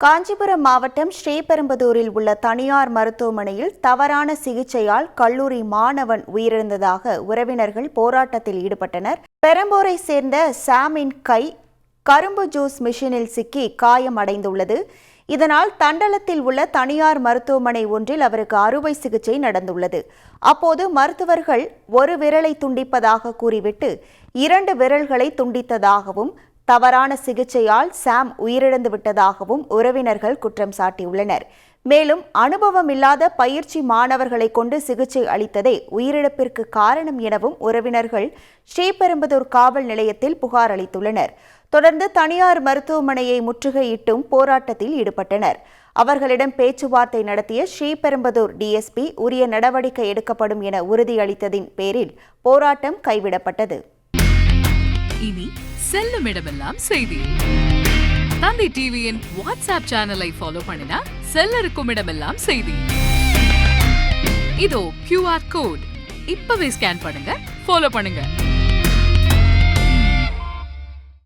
காஞ்சிபுரம் மாவட்டம் ஸ்ரீபெரும்புதூரில் உள்ள தனியார் மருத்துவமனையில் தவறான சிகிச்சையால் கல்லூரி மாணவன் உயிரிழந்ததாக உறவினர்கள் போராட்டத்தில் ஈடுபட்டனர். பெரம்பூரை சேர்ந்த சாமின் கை கரும்பு ஜூஸ் மிஷினில் சிக்கி காயமடைந்துள்ளது. இதனால் தண்டலத்தில் உள்ள தனியார் மருத்துவமனை ஒன்றில் அவருக்கு அறுவை சிகிச்சை நடந்துள்ளது. அப்போது மருத்துவர்கள் ஒரு விரலை துண்டிப்பதாக கூறிவிட்டு 2 விரல்களை துண்டித்ததாகவும் தவறான சிகிச்சையால் சாம் உயிரிழந்து விட்டதாகவும் உறவினர்கள் குற்றம் சாட்டியுள்ளனர். மேலும் அனுபவம் இல்லாத பயிற்சி மாணவர்களை கொண்டு சிகிச்சை அளித்ததே உயிரிழப்பிற்கு காரணம் எனவும் உறவினர்கள் ஸ்ரீபெரும்புதூர் காவல் நிலையத்தில் புகார் அளித்துள்ளனர். தொடர்ந்து தனியார் மருத்துவமனையை முற்றுகையிட்டும் போராட்டத்தில் ஈடுபட்டனர். அவர்களிடம் பேச்சுவார்த்தை நடத்திய ஸ்ரீபெரும்புதூர் டிஎஸ்பி உரிய நடவடிக்கை எடுக்கப்படும் என உறுதியளித்ததின் பேரில் போராட்டம் கைவிடப்பட்டது. இனி செல்லும் இடமெல்லாம் செய்தி. தந்தை டிவியின் வாட்ஸ்அப் சேனலை ஃபாலோ பண்ணினா செல்லருக்கும் இடமெல்லாம் செய்தி. இதோ QR கோட் இப்பவே ஸ்கேன் பண்ணுங்க, ஃபாலோ பண்ணுங்க.